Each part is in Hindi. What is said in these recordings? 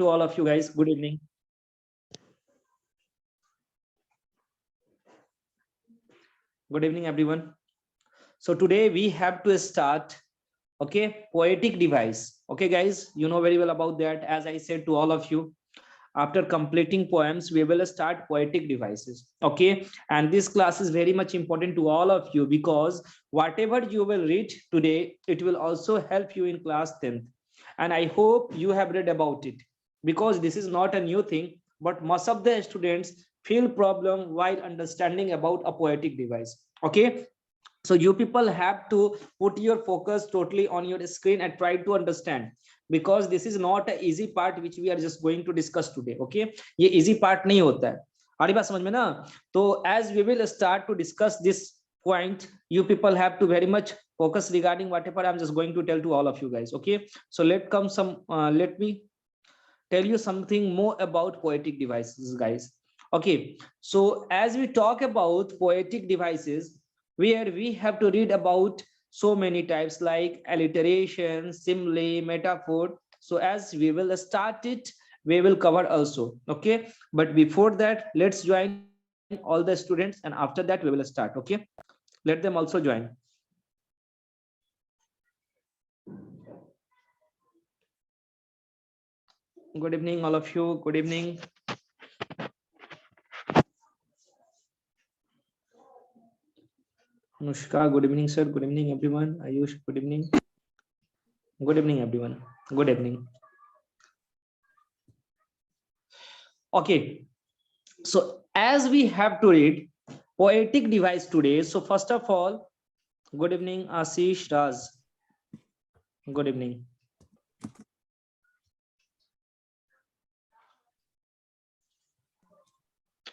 to all of you guys. Good evening. Good evening, everyone. So today we have to start, okay, poetic device. Okay, guys, you know very well about that. As I said to all of you, after completing poems, we will start poetic devices. Okay, and this class is very much important to all of you because whatever you will read today, it will also help you in class 10th. And I hope you have read about it because this is not a new thing, but most of the students feel problem while understanding about a poetic device. Okay, so you people have to put your focus totally on your screen and try to understand because this is not an easy part which we are just going to discuss today. Okay, ये easy part नहीं होता है, हमारी बात समझ में ना? तो as we will start to discuss this point, you people have to very much focus regarding whatever I'm just going to tell to all of you guys. Okay, so let me tell you something more about poetic devices, guys. Okay, so as we talk about poetic devices, where we have to read about so many types like alliteration, simile, metaphor. So as we will start it, we will cover also. Okay, but before that, let's join all the students, and after that we will start. Okay, let them also join. Good evening, all of you. Good evening. Anushka, good evening, sir. Good evening, everyone. Ayush, good evening. Good evening, everyone. Good evening. Okay, so as we have to read poetic device today, so first of all, good evening, Ashish Raz. Good evening.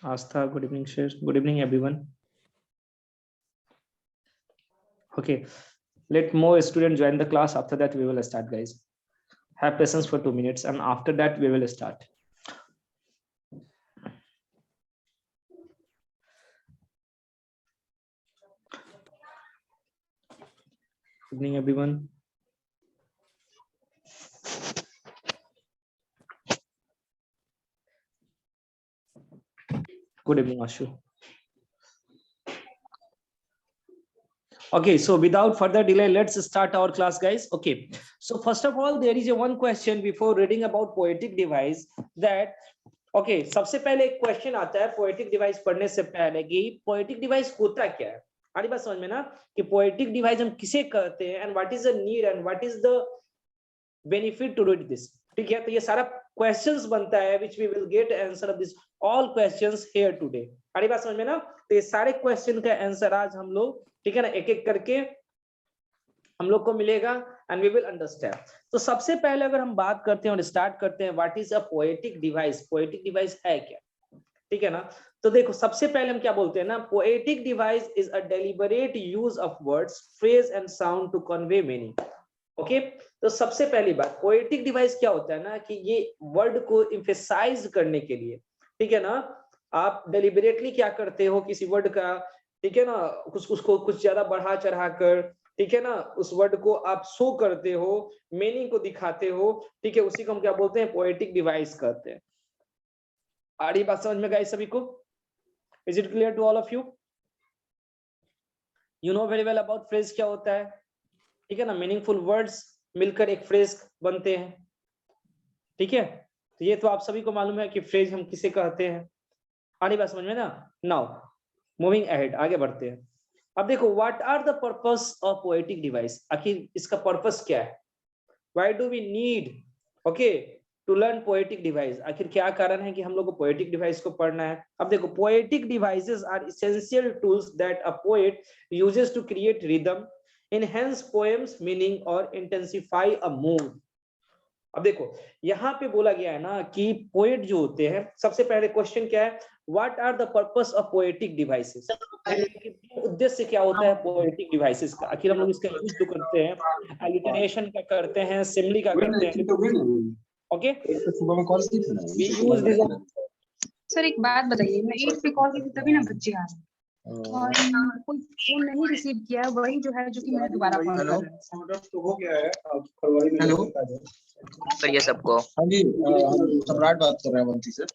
Astha, good evening, sir. Good evening, everyone. Okay, let more students join the class. After that, we will start, guys. Have patience for 2 minutes, and after that, we will start. Good evening, everyone. Good evening, Ashu. Okay, so without further delay, let's start our class, guys. Okay, so first of all, there is a one question before reading about poetic device that okay, सबसे पहले एक क्वेश्चन आता है पोएटिक डिवाइस पढ़ने से पहले कि पोएटिक डिवाइस होता क्या है? हमारी बात समझ में ना कि पोएटिक डिवाइस हम किसे कहते हैं and what is the need and what is the benefit to read this. ठीक है, तो ये सारा क्वेश्चंस बनता है which we will get answer of this all questions here today. हमारी बात समझ में ना? तो ये सारे क्वेश्चन का आंसर आज हम लोग, ठीक है ना, एक एक करके हम लोग को मिलेगा एंड वी विल अंडरस्टैंड. तो सबसे पहले अगर हम बात करते हैं और स्टार्ट करते हैं what is a poetic device, poetic device है क्या? ठीक है ना, तो देखो सबसे पहले हम क्या बोलते हैं ना, poetic device is a deliberate use of words, phrase and sound to convey meaning. Okay, तो सबसे पहली बात पोएटिक डिवाइस क्या होता है ना कि ये वर्ड को एम्फेसाइज करने के लिए, ठीक है ना, आप डेलिबरेटली क्या करते हो किसी वर्ड का, ठीक है ना, उसको कुछ ज्यादा बढ़ा चढ़ा कर, ठीक है ना, उस वर्ड को आप शो करते हो, मीनिंग को दिखाते हो, ठीक है, उसी को हम क्या बोलते हैं, पोएटिक डिवाइस कहते हैं. आ रही बात समझ में गाइस सभी को? Is it clear to all of you? You know very well about phrase क्या होता है, ठीक है ना, मीनिंगफुल वर्ड्स मिलकर एक फ्रेज बनते हैं. ठीक है, तो ये तो आप सभी को मालूम है कि फ्रेज हम किसे कहते हैं. आ रही बात समझ में ना? नाउ मूविंग अहेड, आगे बढ़ते हैं. अब देखो what are the purpose of poetic device, आखिर इसका पर्पस क्या है? Why do we need okay to learn poetic device, आखिर क्या कारण है कि हम लोग को पोएटिक डिवाइस को पढ़ना है? अब देखो poetic devices are essential tools that a poet uses to create rhythm, enhance poems meaning or intensify a mood. अब देखो यहाँ पे बोला गया है ना कि पोएट जो होते हैं, सबसे पहले क्वेश्चन क्या है, what are the purpose of poetic devices, उद्देश्य क्या होता है पोएटिक डिवाइसेस का? आखिर हम लोग इसका यूज जो करते हैं, अलिटरेशन का करते हैं, सिमिली का करते हैं. Okay, we use this. Sir एक बात बताइए, मैं 8 पे कॉल की तभी ना बच्चे आ रहे हैं. और कोई फोन नहीं रिसीव किया है, वही जो है जो कि मैं दोबारा कॉल कर रहा हूं। हो गया है अब फरवरी में। हेलो करिए सबको। हाँ जी, हम सम्राट बात कर रहे हैं बंसी से।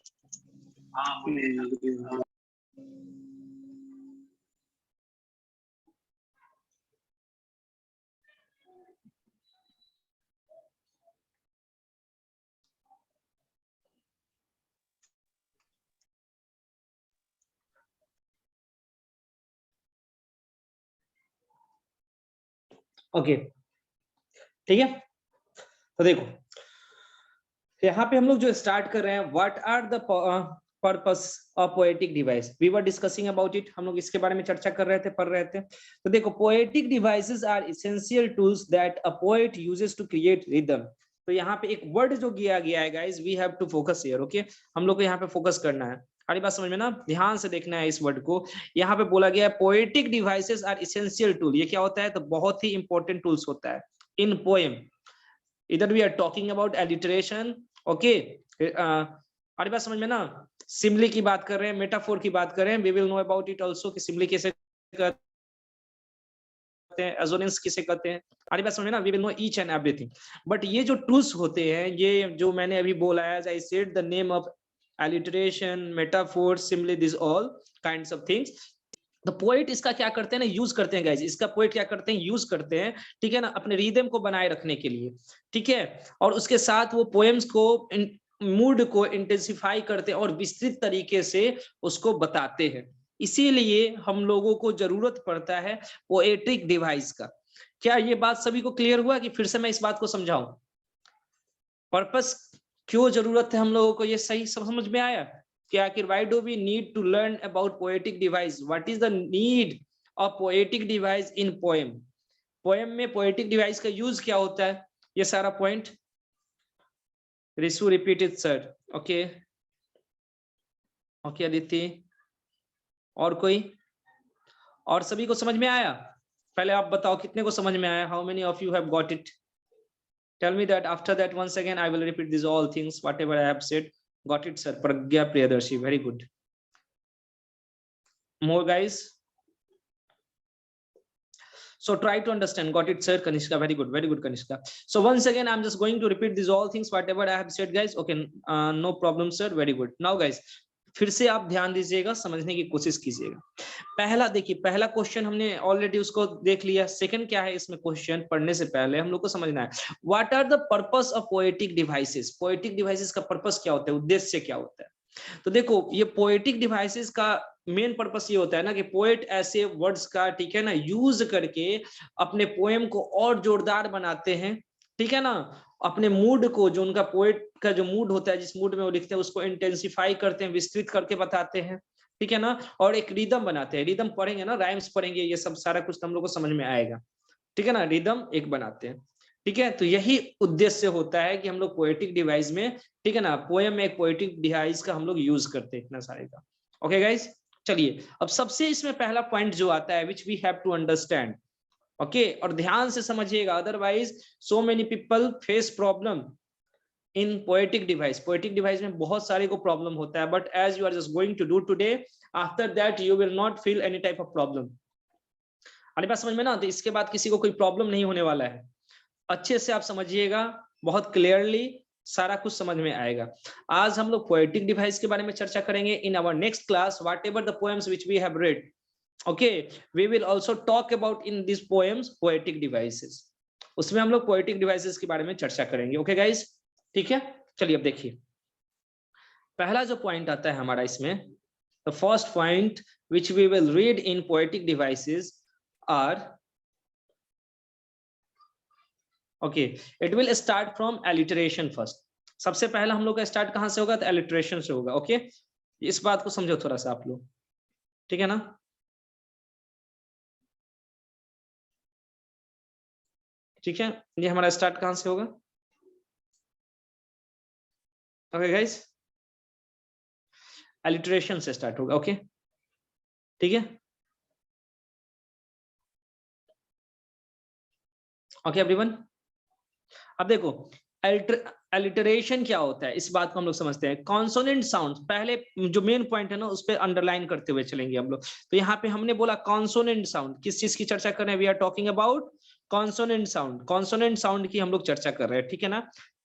ओके ठीक है, तो देखो यहाँ पे हम लोग जो स्टार्ट कर रहे हैं, what are the purpose of poetic device, we were discussing about it, हम लोग इसके बारे में चर्चा कर रहे थे, पढ़ रहे थे। तो देखो, poetic devices are essential tools that a poet uses to create rhythm. तो यहाँ पे एक वर्ड जो दिया गया है guys, we have to focus here, okay, हम लोग को यहाँ पे फोकस करना है, हमारी बात समझ में ना, ध्यान से देखना है इस वर्ड को। यहाँ पे बोला गया है poetic devices are essential tool, ये क्या होता है, तो बहुत ही इंपॉर्टेंट टूल्स होता है इन पोएम। इधर we are talking about alliteration, okay, हमारी बात समझ में ना, सिम्बली की बात कर रहे हैं, मेटाफोर की बात कर रहे हैं, we will know about it also कि सिम्बली कैसे करते हैं, एजोनेंस किसे कहते हैं, हमारी बात समझ में ना, we will know each and everything. But ये जो टूल्स होते हैं, ये जो मैंने अभी बोला है, as I said the name of alliteration, metaphor, simile, this all kinds of things. तो पोएट इसका क्या करते हैं ना, यूज करते हैं गाइस, इसका पोएट क्या करते हैं, यूज करते हैं, ठीक है ना, अपने रिदम को बनाए रखने के लिए, ठीक है, और उसके साथ वो पोएम्स को, मूड को इंटेंसिफाई करते हैं और विस्तृत तरीके से उसको बताते हैं। इसीलिए हम लोगों को जरूरत पड़ता है पोएट्रिक डिवाइस का। क्या ये बात सभी को क्लियर हुआ कि फिर से मैं इस बात को समझाऊं, पर्पस क्यों जरूरत है हम लोगों को, ये सही सब समझ में आया कि आखिर why do we need to learn about poetic device, what is the need of poetic device in poem, poem में पोएटिक डिवाइस का यूज क्या होता है, ये सारा point Rishu repeated sir, okay okay Aditi, और कोई, और सभी को समझ में आया, पहले आप बताओ कितने को समझ में आया, how many of you have got it, tell me that, after that once again I will repeat these all things whatever I have said. Got it sir, Pragya Priyadarshi, very good. More guys, so try to understand. Got it sir, Kanishka, very good Kanishka. So once again I'm just going to repeat these all things whatever I have said guys, okay, no problem sir, very good. Now guys, फिर से आप ध्यान दीजिएगा, समझने की कोशिश कीजिएगा। पहला देखिए, पहला क्वेश्चन हमने ऑलरेडी उसको देख लिया। सेकंड क्या है इसमें, क्वेश्चन पढ़ने से पहले हम लोग को समझना है what are the purpose of poetic devices, poetic devices का पर्पस क्या होता है, उद्देश्य क्या होता है। तो देखो, ये पोएटिक डिवाइसेस का मेन पर्पस ये होता है ना कि पोएट ऐसे वर्ड्स का, ठीक है ना, यूज करके अपने पोएम को और जोरदार बनाते हैं, ठीक है ना, अपने मूड को, जो उनका पोएट का जो मूड होता है, जिस मूड में वो लिखते हैं, उसको इंटेंसिफाई करते हैं, विस्तृत करके बताते हैं, ठीक है ना, और एक रिदम बनाते हैं। रिदम पढ़ेंगे ना, राइम्स पढ़ेंगे, ये सब सारा कुछ हम लोग को समझ में आएगा, ठीक है ना, रिदम एक बनाते हैं, ठीक है। तो यही उद्देश्य होता है कि हम लोग पोएटिक डिवाइस में, ठीक है ना, पोएम में एक पोएटिक डिवाइस का हम लोग यूज करते हैं, इतना सारे का। ओके गाइस, चलिए अब सबसे इसमें पहला पॉइंट जो आता है, which we have to understand, okay, और ध्यान से समझिएगा, otherwise so many people face problem in poetic device. Poetic device में बहुत सारे को प्रॉब्लम होता है, but as you are just going to do today, after that you will not feel any type of problem. अरे बात समझ में ना, तो इसके बाद किसी को कोई प्रॉब्लम नहीं होने वाला है। अच्छे से आप समझिएगा, बहुत क्लियरली सारा कुछ समझ में आएगा। आज हम लोग पोएटिक डिवाइस के बारे में चर्चा करेंगे। In our next class, whatever the poems which we have read, okay, we will also talk about in this poems poetic devices. उसमें हम लोग पोएटिक डिवाइसेस के बारे में चर्चा करेंगे। ओके गाइस, ठीक है। चलिए अब देखिए, पहला जो पॉइंट आता है हमारा इसमें, the first point which we will read in poetic devices are, okay, it will start from alliteration first. सबसे पहला हम लोग का स्टार्ट कहां से होगा, तो एलिटरेशन से होगा। ओके, इस बात को समझो थोड़ा सा आप लोग, ठीक है ना। ठीक है, ये हमारा स्टार्ट कहां से होगा, ओके गाइस, एलिटरेशन से स्टार्ट होगा। ओके, ठीक है, ओके एवरीवन। अब देखो, एलिटरेशन क्या होता है, इस बात को हम लोग समझते हैं। कॉन्सोनेंट साउंड, पहले जो मेन पॉइंट है ना उस पर अंडरलाइन करते हुए चलेंगे हम लोग। तो यहाँ पे हमने बोला कॉन्सोनेंट साउंड, किस चीज की चर्चा कर रहे हैं? We are talking about consonant sound. Consonant sound की हम लोग चर्चा कर रहे हैं, ठीक है ना।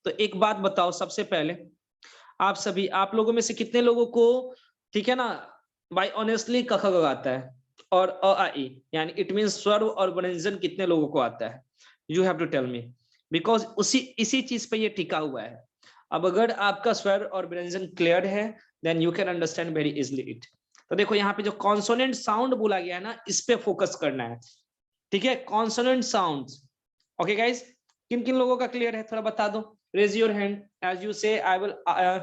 तो एक बात बताओ सबसे पहले, आप लोगों में से कितने लोगों को, ठीक है ना, बाय ऑनेस्टली क ख ग आता है और अ आ इ, यानी इट मींस स्वर और व्यंजन कितने लोगों को आता है? You have to tell me, because इसी चीज पे ये टिका हुआ है। अब अगर आपका स्वर और व्यंजन क्लियर है then you can understand very easily it. तो देखो यहाँ पे जो कॉन्सोनेंट साउंड बोला गया है ना, इस पे फोकस करना है, ठीक है। कॉन्सोनेंट साउंड्स, ओके गाइस, किन किन लोगों का क्लियर है थोड़ा बता दो। Raise your hand as you say, I will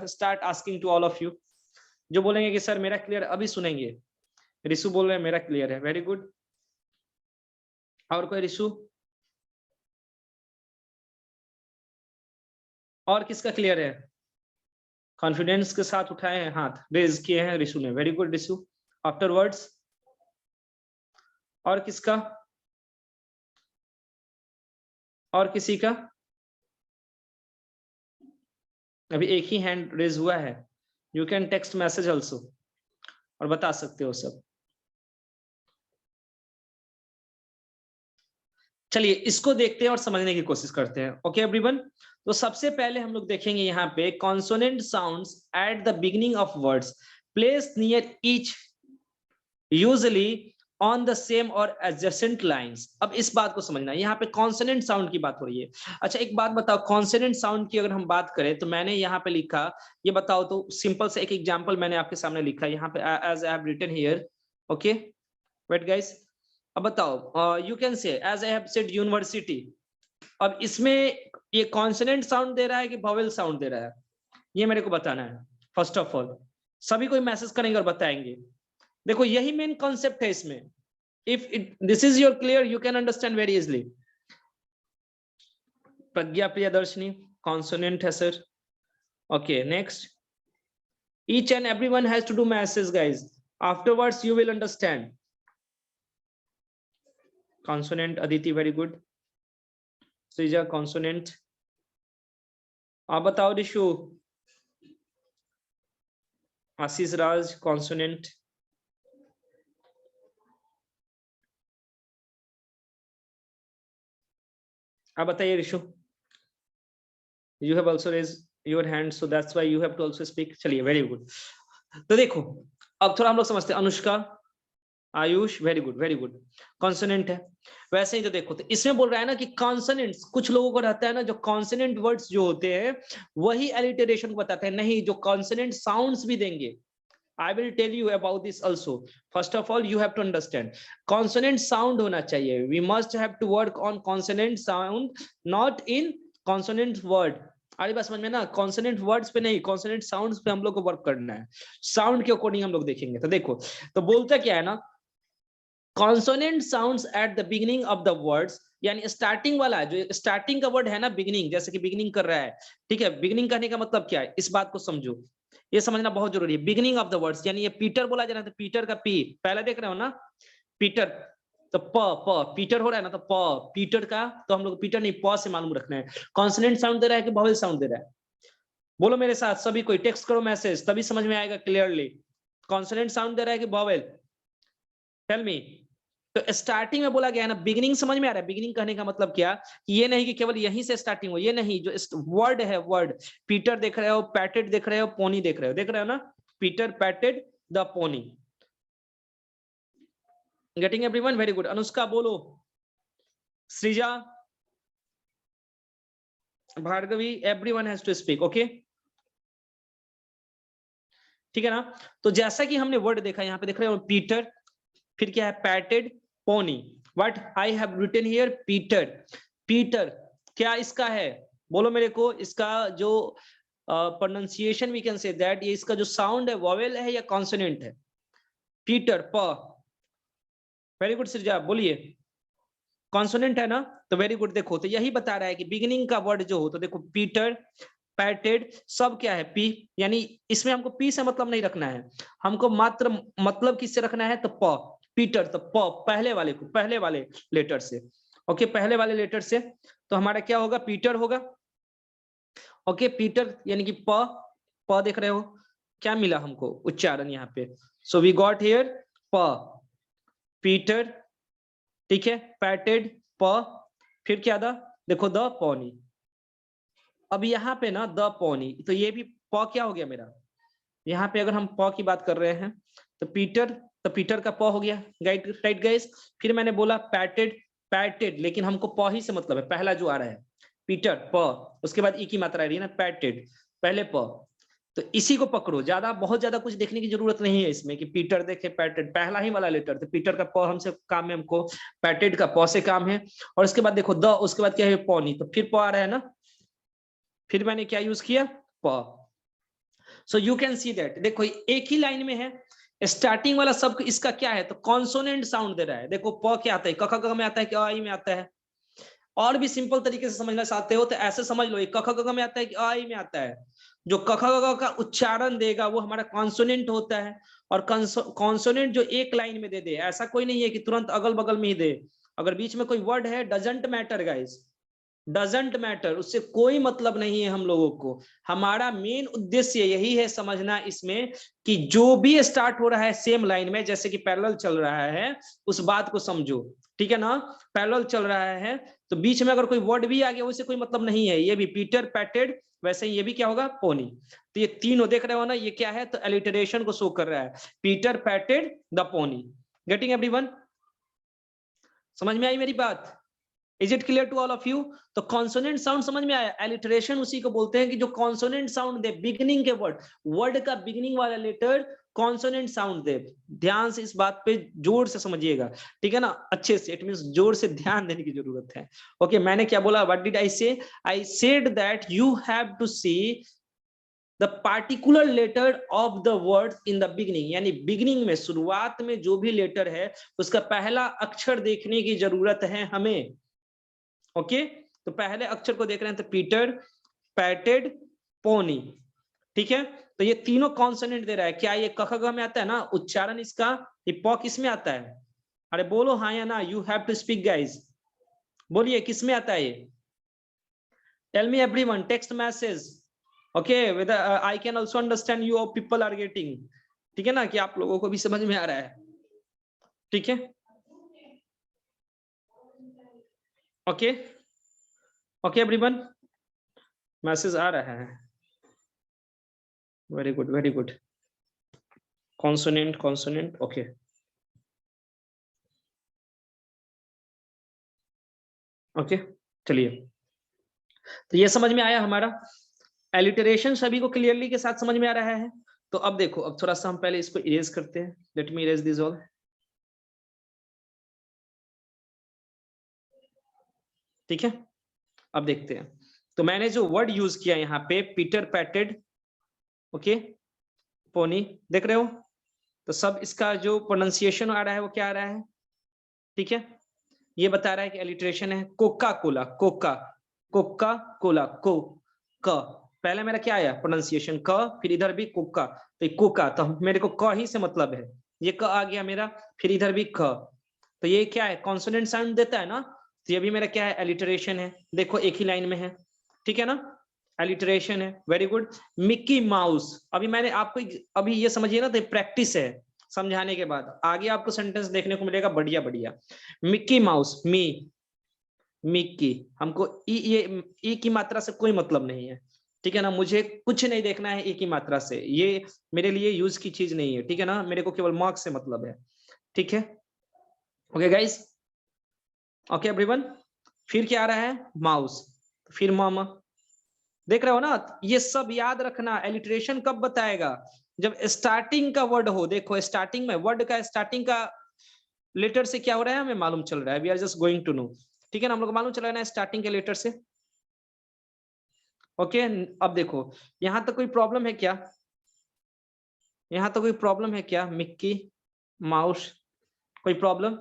start asking to all of you. जो बोलेंगे कि सर मेरा क्लियर, अभी सुनेंगे। रिशु बोल रहे हैं मेरा क्लियर है, वेरी गुड। और कोई रिशु? और किसका क्लियर है? कॉन्फिडेंस के साथ उठाए हैं हाथ, रेज किए हैं रिशु ने, वेरी गुड रिशु। आफ्टरवर्ड्स और किसका? और किसी का? अभी एक ही हैंड रेज हुआ है। You can text message also और बता सकते हो सब। चलिए इसको देखते हैं और समझने की कोशिश करते हैं, ओके एवरीवन। तो सबसे पहले हम लोग देखेंगे यहाँ पे consonant sounds at the beginning of words place near each usually on the same और एडजेसेंट लाइंस। अब इस बात को समझना है, यहाँ पे कॉन्सोनेंट साउंड की बात हो रही है। अच्छा एक बात बताओ, कॉन्सोनेंट साउंड की अगर हम बात करें तो मैंने यहाँ पे लिखा, ये बताओ तो सिंपल से एक एग्जांपल मैंने आपके सामने लिखा यहाँ पे, as I have written here, okay wait guys. अब बताओ, you can say as I have said university. अब इसमें ये कॉन्सोनेंट साउंड दे रहा है कि वोवेल साउंड दे रहा है, ये मेरे को बताना है। फर्स्ट ऑफ ऑल सभी कोई मैसेज करेंगे और बताएंगे। देखो यही मेन कॉन्सेप्ट है इसमें। If this is your clear you can understand very easily. Pragya Priyadarshini consonant है sir, okay next. Each and everyone has to do message guys, afterwards you will understand. Consonant Aditi very good. Srija consonant. आप बताओ रिशु। आशीष राज कॉन्सोनेंट। आप बताइए Rishu. You have also raise your hand so that's why you have to also speak. चलिए वेरी गुड। तो देखो अब थोड़ा हम लोग समझते हैं। Anushka, Ayush, very good very good. Consonant है वैसे ही। तो देखो तो इसमें बोल रहा है ना कि कॉन्सोनेंट्स, कुछ लोगों को रहता है ना जो कॉन्सोनेंट वर्ड्स जो होते हैं वही एलिटरेशन को बताते हैं, नहीं जो कॉन्सोनेंट साउंड्स भी देंगे। I will tell you about this also. First of all, you have to understand consonant sound होना चाहिए. We must have to work on consonant sound, not in consonant word. अरे बस समझ में ना, consonant words पे नहीं, consonant sounds पे हम लोग को वर्क करना है। साउंड के अकॉर्डिंग हम लोग देखेंगे। तो देखो तो बोलता क्या है ना, consonant sounds at the beginning of the words, यानी स्टार्टिंग वाला जो स्टार्टिंग का वर्ड है ना, बिगिनिंग, जैसे कि बिगिनिंग कर रहा है, ठीक है। बिगिनिंग करने का मतलब क्या है, इस बात को समझो, ये समझना बहुत जरूरी है। बिगिनिंग ऑफ द वर्ड्स, यानी ये पीटर बोला जा रहा है तो पीटर का पी पहले देख रहे हो ना, पीटर तो प पीटर हो रहा है ना, तो प पीटर का, तो हम लोग पीटर नहीं प से मालूम रखना है। कॉन्सोनेंट साउंड दे रहा है कि वोवेल साउंड दे रहा है? बोलो मेरे साथ सभी कोई, टेक्स्ट करो मैसेज तभी समझ में आएगा क्लियरली। कॉन्सोनेंट साउंड दे रहा है कि वोवेल? Tell me. तो स्टार्टिंग में बोला गया है ना, बिगिनिंग समझ में आ रहा है? बिगिनिंग कहने का मतलब क्या, कि ये नहीं कि केवल यहीं से स्टार्टिंग हो, ये नहीं, जो वर्ड है वर्ड, पीटर देख रहे हो, पैटेड देख रहे हो, पोनी देख रहे हो ना, Peter patted the pony. Getting everyone? Very good. Anushka बोलो, Srija, Bhargavi, everyone has to speak, okay ठीक है ना। तो जैसा कि हमने वर्ड देखा, यहाँ पे देख रहे हो पीटर, फिर क्या है patted, pony. What I have written here, Peter. Peter क्या इसका है, बोलो मेरे को, इसका जो pronunciation we can say that, ये इसका जो साउंड है वोवेल है या कॉन्सोनेंट है? पीटर प। वेरी गुड सृजा, बोलिए कॉन्सोनेंट है ना, तो वेरी गुड। देखो तो यही बता रहा है कि बिगिनिंग का वर्ड जो हो, तो देखो पीटर, पैटेड, सब क्या है पी, यानी इसमें हमको पी से मतलब नहीं रखना है, हमको मात्र मतलब किससे रखना है, तो प, पीटर, तो प पहले वाले को, पहले वाले लेटर से, ओके पहले वाले लेटर से। तो हमारा क्या होगा, पीटर होगा। ओके पीटर यानी कि प देख रहे हो क्या मिला हमको उच्चारण यहाँ पे। सो वी गॉट हियर प पीटर, ठीक है, पैटेड प, फिर क्या था देखो द पौनी। अब यहाँ पे ना द पौनी, तो ये भी प क्या हो गया मेरा, यहाँ पे अगर हम प की बात कर रहे हैं तो पीटर का प हो गया, राइट गाइस। फिर मैंने बोला पैटेड, लेकिन हमको प ही से मतलब है, पहला जो आ रहा है पीटर प, उसके बाद ई की मात्रा आ रही है ना पैटेड, पहले प, तो इसी को पकड़ो, बहुत ज्यादा कुछ देखने की जरूरत नहीं है इसमें कि पीटर देखे पैटेड, पहला ही वाला लेटर, तो पीटर का प हमसे काम है, हमको पैटेड का प से काम है। और उसके बाद देखो द, उसके बाद क्या है पौनी, तो फिर प आ रहा है ना, फिर मैंने क्या यूज किया प। So you can see that, देखो एक ही लाइन में है, स्टार्टिंग वाला शब्द इसका क्या है तो कॉन्सोनेंट साउंड दे रहा है। देखो प क्या आता है, क ख में आता है कि आई में आता है। और भी सिंपल तरीके से समझना चाहते हो तो ऐसे समझ लो, क ख में आता है कि आई में आता है। जो क ख का उच्चारण देगा वो हमारा कॉन्सोनेंट होता है, और कॉन्सोनेंट जो एक लाइन में दे दे, ऐसा कोई नहीं है कि तुरंत अगल बगल में ही दे। अगर बीच में कोई वर्ड है, doesn't matter guys, doesn't matter, उससे कोई मतलब नहीं है हम लोगों को। हमारा मेन उद्देश्य यही है समझना इसमें कि जो भी स्टार्ट हो रहा है सेम लाइन में, जैसे कि पैरेलल चल रहा है, उस बात को समझो, ठीक है ना। पैरेलल चल रहा है तो बीच में अगर कोई वर्ड भी आ गया उससे कोई मतलब नहीं है। ये भी पीटर पैटेड, वैसे ही ये भी क्या होगा पोनी। तो ये तीनों देख रहे हो ना, ये क्या है तो एलिटरेशन को शो कर रहा है, Peter patted the pony. Getting everyone, समझ में आई मेरी बात? Is it clear to all of you? तो कॉन्सोनेंट साउंड समझ में आया, एलिटरेशन उसी को बोलते हैं कि जो कॉन्सोनेंट साउंड दे बिगिनिंग के वर्ड का बिगिनिंग वाला लेटर कॉन्सोनेंट साउंड दे। ध्यान से इस बात पे जोर से समझिएगा, ठीक है ना, अच्छे से, इट मींस जोर से ध्यान देने की जरूरत है। ओके मैंने क्या बोला, what did I say, I said that you have to see the particular letter of the word in the beginning, यानी बिगिनिंग में, शुरुआत में जो भी लेटर है उसका पहला अक्षर देखने की जरूरत है हमें। ओके तो पहले अक्षर को देख रहे हैं, तो पीटर पैटेड पोनी, ठीक है। तो ये तीनों कॉन्सोनेंट दे रहा है, क्या ये क ख ग में आता है ना उच्चारण इसका, ये प किस में आता है? अरे बोलो हाँ या ना, you have to speak guys, बोलिए किस में आता है ये? Tell me everyone, text message, okay whether I can also understand you of people are getting, ठीक है ना, कि आप लोगों को भी समझ में आ रहा है, ठीक है। ओके ओके एवरीवन, मैसेज आ रहा है, very good very good. Consonant okay. Okay चलिए, तो ये समझ में आया हमारा एलिटरेशन, सभी को क्लियरली के साथ समझ में आ रहा है। तो अब देखो, अब थोड़ा सा हम पहले इसको इरेज करते हैं, let me erase this all, ठीक है। अब देखते हैं, तो मैंने जो वर्ड यूज किया यहाँ पे पीटर पैटेड, ओके पोनी, देख रहे हो, तो सब इसका जो प्रोनाउंसिएशन आ रहा है वो क्या आ रहा है, ठीक है। ये बता रहा है कि एलिटरेशन है कोका कोला, कोका कोला, को क, पहले मेरा क्या आया प्रोनाउंसिएशन क, फिर इधर भी कोका, तो कोका, तो मेरे को क ही से मतलब है, ये क आ गया मेरा, फिर इधर भी ख, तो ये क्या है कॉन्सोनेंट साउंड देता है ना, तो ये भी मेरा क्या है एलिटरेशन है। देखो एक ही लाइन में है, ठीक है ना, एलिटरेशन है, वेरी गुड। मिक्की माउस, अभी मैंने आपको अभी ये समझिए ना, तो प्रैक्टिस है, समझाने के बाद आगे आपको सेंटेंस देखने को मिलेगा बढ़िया बढ़िया। मिक्की माउस, मिक्की, हमको ई की मात्रा से कोई मतलब नहीं है, ठीक है ना, मुझे कुछ नहीं देखना है ई की मात्रा से, ये मेरे लिए यूज की चीज नहीं है, ठीक है ना, मेरे को केवल मार्क्स से मतलब है, ठीक है। ओके गाइस, ओके एवरीवन, फिर क्या आ रहा है माउस, फिर मामा, देख रहे हो ना, ये सब याद रखना। एलिटरेशन कब बताएगा, जब स्टार्टिंग का वर्ड हो। देखो स्टार्टिंग में वर्ड का स्टार्टिंग का लेटर से क्या हो रहा है हमें मालूम चल रहा है, we are just going to know, ठीक है ना, हम लोग को मालूम चल रहा है ना स्टार्टिंग के लेटर से। ओके अब देखो यहां तक कोई प्रॉब्लम है क्या, यहां तक कोई प्रॉब्लम है क्या, मिक्की माउस, कोई प्रॉब्लम?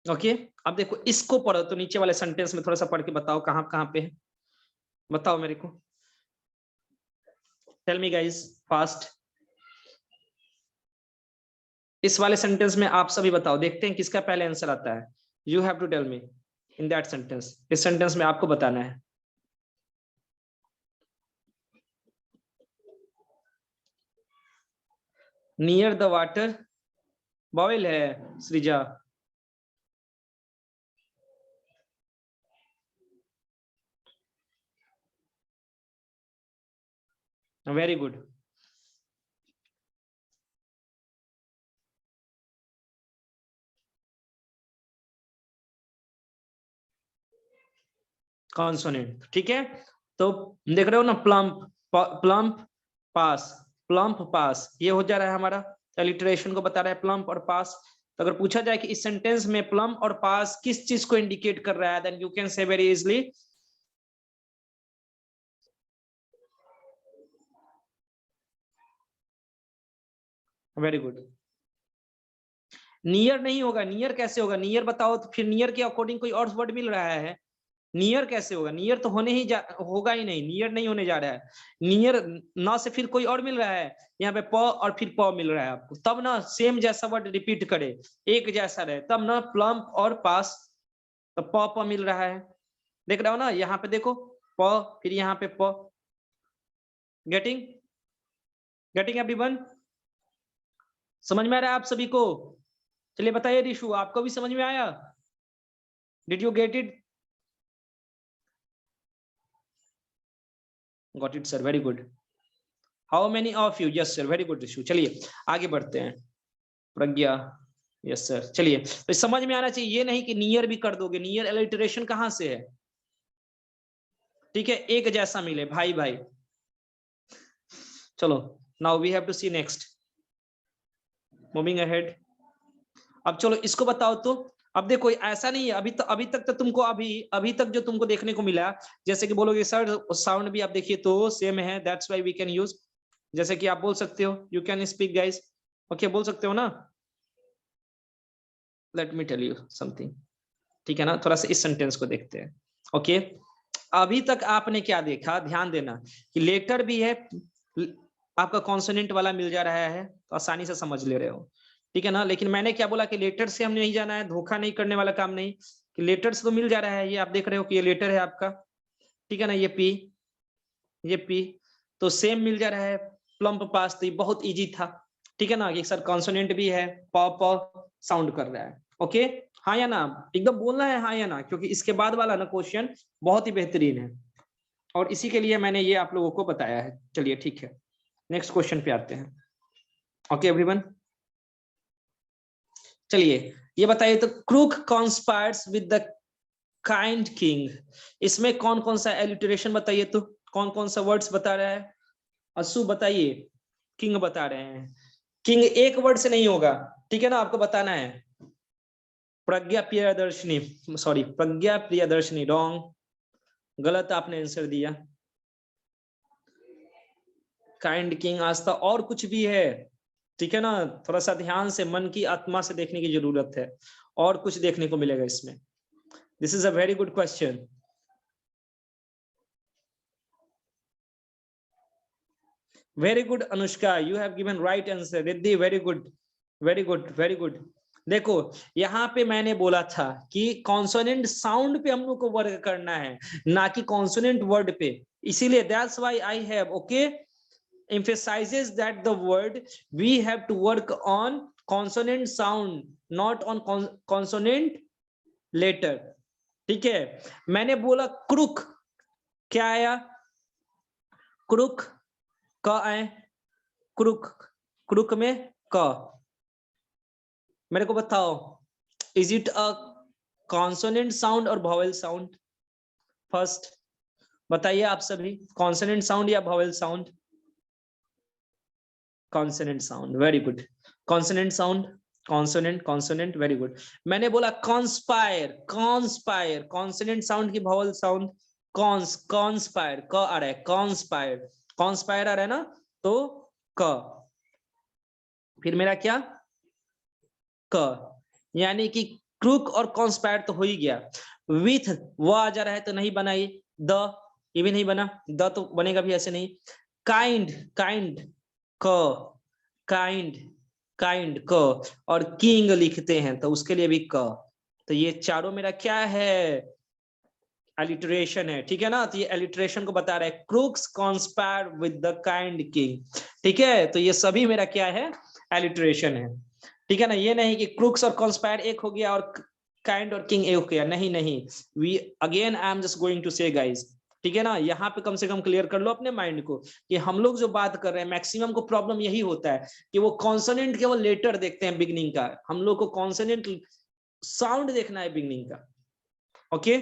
ओके अब देखो इसको पढ़ो, तो नीचे वाले सेंटेंस में थोड़ा सा पढ़ के बताओ कहां कहां पे है, बताओ मेरे को, टेल मी गाइस फास्ट। इस वाले सेंटेंस में आप सभी बताओ, देखते हैं किसका पहले आंसर आता है। You have to tell me in that sentence, इस सेंटेंस में आपको बताना है। नियर द वाटर बॉयल है सृजा। Very good. कॉन्सोनेंट, ठीक है। तो देख रहे हो ना, प्लम्प प्लम्प पास, प्लम्प पास, ये हो जा रहा है हमारा, एलिटरेशन को बता रहा है प्लम्प और पास। तो अगर पूछा जाए कि इस सेंटेंस में प्लम्प और पास किस चीज को इंडिकेट कर रहा है, then you can say very easily very good. Near नहीं होगा, नियर कैसे होगा, नियर बताओ तो फिर नियर के अकॉर्डिंग कोई और वर्ड मिल रहा है, नियर कैसे होगा, नियर तो होगा ही नहीं, नियर नहीं होने जा रहा है। नियर ना से फिर कोई और मिल रहा है, यहाँ पे प और फिर प मिल रहा है आपको, तब ना सेम जैसा वर्ड रिपीट करे, एक जैसा रहे, तब ना प्लम्प और पास, तो प मिल रहा है। देख रहे हो ना, यहाँ पे देखो प, फिर यहाँ पे प। Getting getting everyone? समझ में आ रहा है आप सभी को? चलिए बताइए रिशु, आपको भी समझ में आया? Did you get it? Got it sir, very good. How many of you? Yes sir, very good Rishu. चलिए आगे बढ़ते हैं। प्रज्ञा, यस सर। चलिए तो समझ में आना चाहिए, ये नहीं कि नियर भी कर दोगे, नियर एलिटरेशन कहां से है, ठीक है, एक जैसा मिले भाई भाई। चलो now we have to see next, moving ahead. अब चलो इसको बताओ तो। अब देखो ऐसा नहीं है, अभी तक तो तुमको अभी तक जो तुमको देखने को मिला, जैसे कि बोलोगे सर साउंड भी आप देखिए तो सेम है, that's why we can use, जैसे कि आप बोल सकते हो, you can speak guys, okay बोल सकते हो ना। Let me tell you something, ठीक है ना, थोड़ा सा इस सेंटेंस को देखते हैं। ओके अभी तक आपने क्या देखा, ध्यान देना कि लेटर भी है, आपका कॉन्सोनेंट वाला मिल जा रहा है, तो आसानी से समझ ले रहे हो, ठीक है ना। लेकिन मैंने क्या बोला कि लेटर से हमने नहीं जाना है, धोखा नहीं करने वाला काम नहीं, कि लेटर से तो मिल जा रहा है, ये आप देख रहे हो कि ये लेटर है आपका, ठीक है ना, ये पी, तो सेम मिल जा रहा है, प्लम्प पास, तो ये बहुत इजी था, ठीक है ना, कि सर कॉन्सोनेंट भी है, प साउंड कर रहा है, ओके। हाँ या ना, एकदम बोलना है हाँ या ना, क्योंकि इसके बाद वाला ना क्वेश्चन बहुत ही बेहतरीन है, और इसी के लिए मैंने ये आप लोगों को बताया है। चलिए ठीक है, नेक्स्ट क्वेश्चन पे आते हैं। ओके एवरीवन, चलिए ये बताइए तो, crook conspires with the kind king, इसमें कौन कौन सा एलिटरेशन बताइए तो, कौन कौन सा वर्ड्स बता रहा है? असु बताइए, किंग बता रहे हैं, किंग एक वर्ड से नहीं होगा, ठीक है ना, आपको बताना है। प्रज्ञा प्रियदर्शनी, सॉरी प्रज्ञा प्रियदर्शनी, रॉन्ग, गलत आपने आंसर दिया। काइंड किंग आस्था और कुछ भी है, ठीक है ना, थोड़ा सा ध्यान से मन की आत्मा से देखने की जरूरत है, और कुछ देखने को मिलेगा इसमें। This is a very good question. Very good Anushka, you have given right answer. Riddhi very good, very good, very good. देखो यहाँ पे मैंने बोला था कि कॉन्सोनेंट साउंड पे हम लोग को वर्क करना है, ना कि कॉन्सोनेंट वर्ड पे, इसीलिए that's why I have okay emphasizes that the word we have to work on consonant sound, not on consonant letter, ठीक है। मैंने बोला क्रुक, क्या आया? क्रुक क आए, क्रुक, क्रुक में क, मेरे को बताओ is it a consonant sound और वॉवेल साउंड? फर्स्ट बताइए आप सभी, कॉन्सोनेंट साउंड या vowel sound? Consonant sound, very good. Consonant sound, consonant, consonant, very good. मैंने बोला कॉन्स्पायर, कॉन्स्पायर, कॉन्सोनेंट साउंड की वॉवेल साउंड, कॉन्स्पायर, क आ रहा है, कॉन्स्पायर, कॉन्स्पायर आ रहा है ना, तो क, फिर मेरा क्या, क, यानी कि क्रूक और कॉन्स्पायर तो हो ही गया। विथ वो आ जा रहा है तो नहीं बना, ये द, ये भी नहीं बना, द तो बनेगा भी ऐसे नहीं। काइंड, काइंड क, काइंड, काइंड क, और किंग लिखते हैं तो उसके लिए भी क, तो ये चारों मेरा क्या है, एलिटरेशन है, ठीक है ना। तो ये एलिटरेशन को बता रहा है, crooks conspire with the kind king, ठीक है। तो ये सभी मेरा क्या है, एलिटरेशन है, ठीक है ना। ये नहीं कि क्रूक्स और कॉन्स्पायर एक हो गया और काइंड और किंग एक हो गया, नहीं नहीं, we again I am just going to say guys, ठीक है ना। यहाँ पे कम से कम क्लियर कर लो अपने माइंड को कि हम लोग जो बात कर रहे हैं, मैक्सिमम को प्रॉब्लम यही होता है कि वो कॉन्सोनेंट के वो लेटर देखते हैं बिगनिंग का, हम लोग को कॉन्सोनेंट साउंड देखना है बिगनिंग का, okay.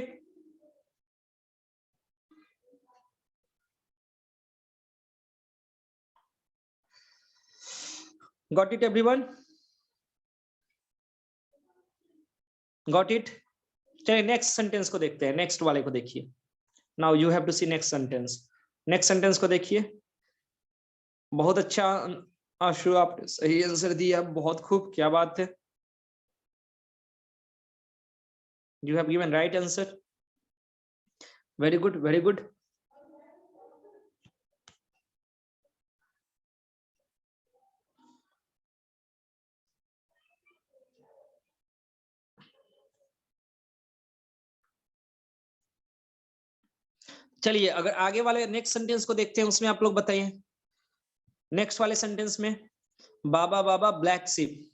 Got it everyone, got it. चलिए नेक्स्ट सेंटेंस को देखते हैं, नेक्स्ट वाले को देखिए। Now you have to see next sentence, next sentence को देखिए। बहुत अच्छा आशु, आपने सही आंसर दिया, बहुत खूब, क्या बात है, you have given right answer, very good very good. चलिए अगर आगे वाले नेक्स्ट सेंटेंस को देखते हैं, उसमें आप लोग बताइए। नेक्स्ट वाले सेंटेंस में बाबा बाबा ब्लैक शिप,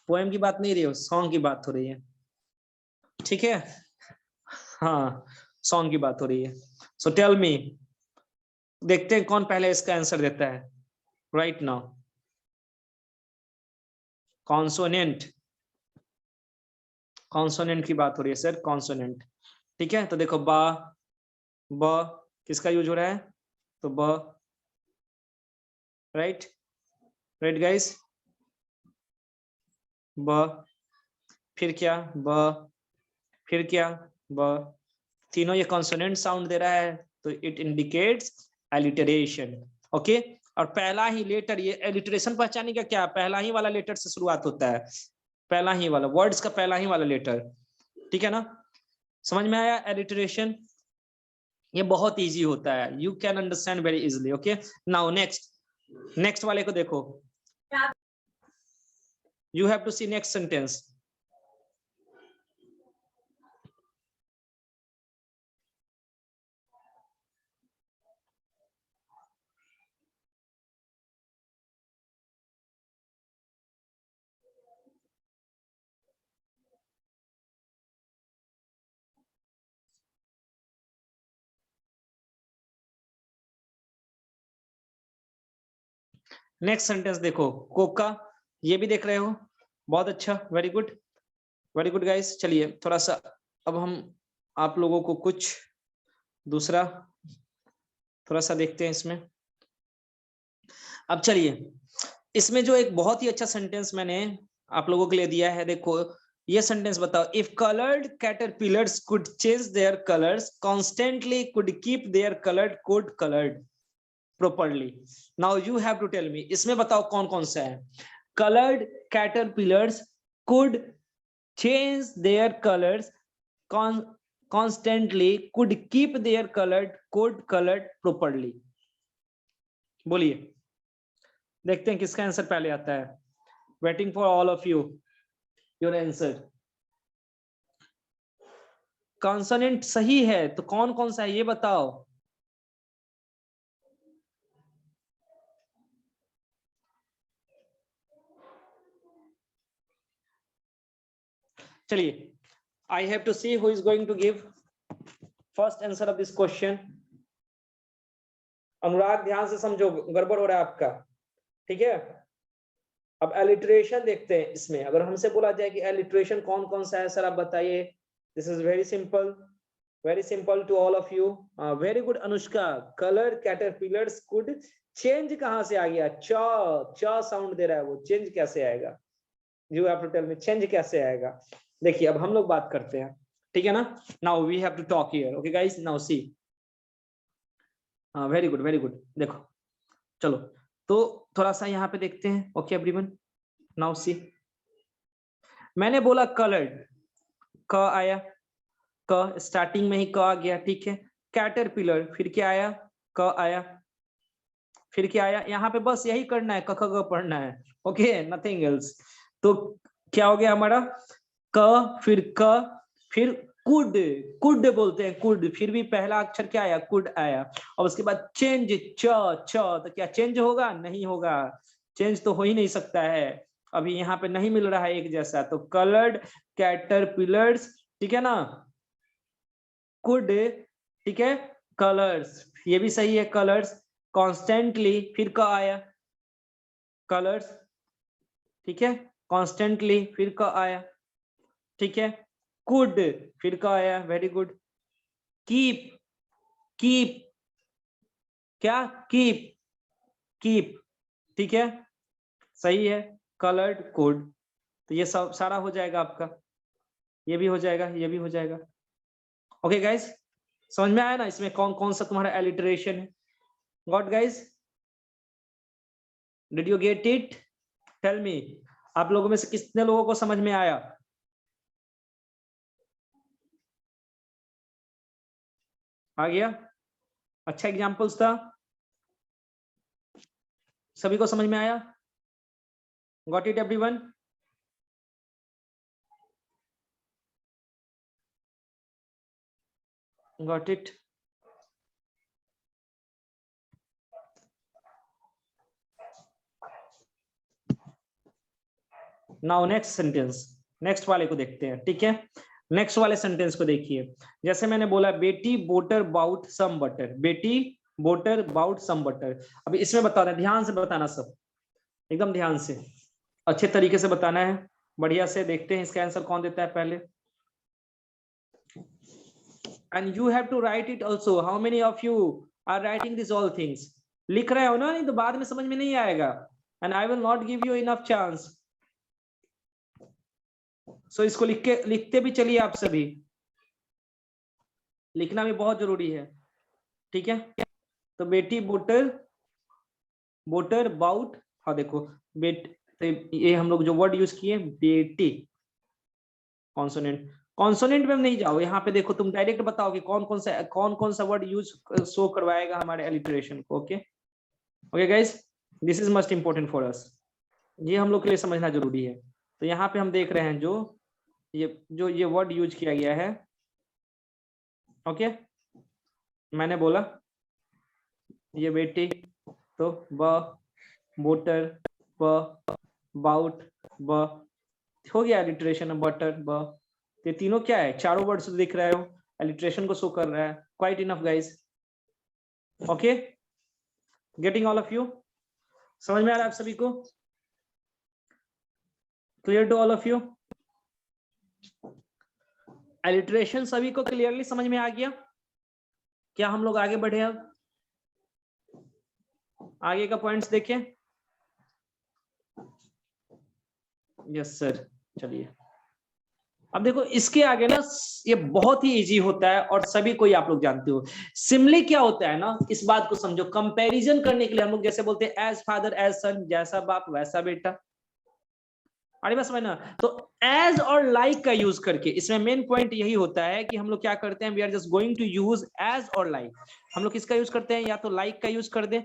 पोएम की बात नहीं रही हो, सॉन्ग की बात हो रही है, ठीक है, हाँ सॉन्ग की बात हो रही है। सो टेल मी, देखते हैं कौन पहले इसका आंसर देता है राइट नाउ। कॉन्सोनेंट, कॉन्सोनेंट की बात हो रही है सर, कॉन्सोनेंट, ठीक है। तो देखो बा, ब किसका यूज हो रहा है, तो ब, राइट राइट गाइस, ब, फिर क्या ब, फिर क्या ब, तीनों ये कॉन्सोनेंट साउंड दे रहा है, तो इट इंडिकेट्स एलिटरेशन, ओके। और पहला ही लेटर, ये एलिटरेशन पहचाने का क्या, पहला ही वाला लेटर से शुरुआत होता है, पहला ही वाला वर्ड्स का पहला ही वाला लेटर, ठीक है ना। समझ में आया एलिटरेशन, ये बहुत इजी होता है, you can understand very easily, okay. Now next, next वाले को देखो, you have to see next sentence. Next sentence देखो, कोका, ये भी देख रहे हो, बहुत अच्छा, very good very good guys. चलिए थोड़ा सा अब हम आप लोगों को कुछ दूसरा थोड़ा सा देखते हैं इसमें। अब चलिए इसमें जो एक बहुत ही अच्छा सेंटेंस मैंने आप लोगों के लिए दिया है, देखो ये सेंटेंस बताओ, if coloured caterpillars could change their colours constantly could keep their coloured code coloured properly. Now you have to tell me, इसमें बताओ कौन कौन सा है। Colored caterpillars could change their colors constantly, could keep their colored code colored properly. बोलिए, देखते हैं किसका आंसर पहले आता है। Waiting for all of you, your answer. Consonant सही है तो कौन कौन सा है ये बताओ। चलिए, I have to see who is going to give first answer of this question. अनुराग ध्यान से समझो, गड़बड़ हो रहा है आपका, ठीक है। अब एलिटरेशन देखते हैं इसमें, अगर हमसे बोला जाए कि एलिटरेशन कौन कौन सा है सर आप बताइए। This is very simple to all of you, very good Anushka. Colour caterpillars could change कहां से आ गया, च साउंड दे रहा है, वो चेंज कैसे आएगा, you have to tell me change कैसे आएगा। देखिए अब हम लोग बात करते हैं, ठीक है ना। Now we have to talk here, okay guys, now see, very good very good. देखो चलो तो थोड़ा सा यहाँ पे देखते हैं, ओके एवरीवन, नाउ सी, मैंने बोला कलर्ड, क आया, क स्टार्टिंग में ही क आ गया, ठीक है। कैटरपिलर, फिर क्या आया, क आया, फिर क्या आया, यहाँ पे बस यही करना है, क ख ग पढ़ना है, ओके, नथिंग एल्स। तो क्या हो गया हमारा, क फिर कुड, कुड बोलते हैं, कुड, फिर भी पहला अक्षर क्या आया, कुड आया, और उसके बाद चेंज, च, तो क्या चेंज होगा, नहीं होगा, चेंज तो हो ही नहीं सकता है, अभी यहाँ पे नहीं मिल रहा है एक जैसा, तो कलर्ड कैटरपिलर्स, ठीक है ना, कुड, ठीक है, कलर्स, ये भी सही है, कलर्स कॉन्स्टेंटली, फिर का आया कलर्स, ठीक है, कॉन्स्टेंटली, फिर का आया, ठीक है, कुड, फिर का आया, वेरी गुड, कीप, कीप, क्या, कीप, कीप, ठीक है, सही है, कलर्ड, कोड, तो ये सब सारा हो जाएगा आपका, ये भी हो जाएगा, ये भी हो जाएगा। ओके गाइस, समझ में आया ना इसमें कौन कौन सा तुम्हारा एलिटरेशन है? Got guys, did you get it? Tell me, आप लोगों में से कितने लोगों को समझ में आया? आ गया? अच्छा एग्जांपल्स था, सभी को समझ में आया? Got it everyone? Got it? Now next sentence, next वाले को देखते हैं, ठीक है, नेक्स्ट वाले सेंटेंस को देखिए, जैसे मैंने बोला बेटी बोटर बाउट सम बटर, बेटी बोटर बाउट सम बटर, अभी इसमें बताना, ध्यान से बताना, सब एकदम ध्यान से, अच्छे तरीके से बताना है, बढ़िया से। देखते हैं इसका आंसर कौन देता है पहले, and you have to write it also, how many of you are writing this all things? लिख रहे हो ना, नहीं तो बाद में समझ में नहीं आएगा, and I will not give you enough chance. So इसको लिखते भी चलिए आप सभी, लिखना भी बहुत जरूरी है, ठीक है। तो बेटी बोटर, बोटर बाउट, हाँ देखो तो ये हम लोग जो वर्ड यूज किए बेटी, कॉन्सोनेंट, कॉन्सोनेंट में नहीं जाओ, यहाँ पे देखो तुम डायरेक्ट बताओ कि कौन कौन सा वर्ड यूज शो करवाएगा हमारे एलिटरेशन को। Okay okay guys, this is must important for us, ये हम लोग के लिए समझना जरूरी है। तो यहाँ पे हम देख रहे हैं जो ये वर्ड यूज किया गया है, ओके मैंने बोला ये बेटी, तो ब, बोटर, ब, बाउट, ब, हो गया एलिटरेशन, बटर, ब, ये तीनों क्या है, चारों वर्ड्स दिख रहे हो, एलिटरेशन को शो कर रहा है, quite enough guys. Okay, getting all of you, समझ में आ रहा है आप सभी को? Clear to all of you? Alliteration सभी को क्लियरली समझ में आ गया? क्या हम लोग आगे बढ़े? अब आगे का पॉइंट्स देखें। यस सर, चलिए अब देखो इसके आगे ना, ये बहुत ही इजी होता है और सभी को आप लोग जानते हो। सिमिली क्या होता है ना, इस बात को समझो, कंपैरिजन करने के लिए हम लोग जैसे बोलते हैं एज फादर एज सन, जैसा बाप वैसा बेटा, अरे बस समझना। तो एज और लाइक का यूज करके, इसमें मेन पॉइंट यही होता है कि हम लोग क्या करते हैं, we are just going to use as और लाइक। हम लोग किसका यूज करते हैं, या तो लाइक का यूज कर दे,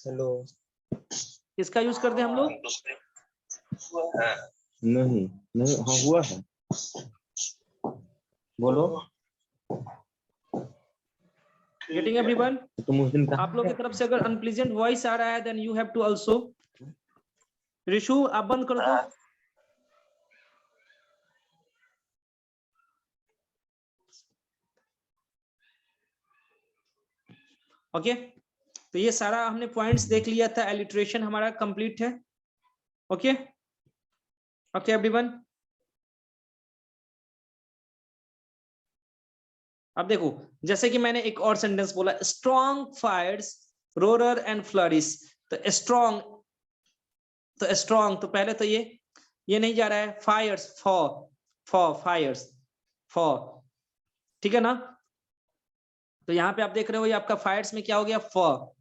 हेलो, किसका यूज कर दे हम लोग, नहीं नहीं, हाँ हुआ है, बोलो। Getting everyone? तुम उस दिन आप लोग की तरफ से अगर अनप्लीजेंट वॉइस आ रहा है then you have to also, Rishu आप बंद कर दो। ओके तो ये सारा हमने पॉइंट्स देख लिया था, एलिटरेशन हमारा कंप्लीट है। ओके ओके एवरीवन, अब देखो जैसे कि मैंने एक और सेंटेंस बोला, strong Fyers Rohrer and flourish, तो स्ट्रॉन्ग, तो स्ट्रॉन्ग, तो पहले तो ये नहीं जा रहा है, फायर्स, फॉर फायर्स, फॉर, ठीक है ना। तो यहाँ पे आप देख रहे हो ये आपका फायर्स में क्या हो गया, फॉर,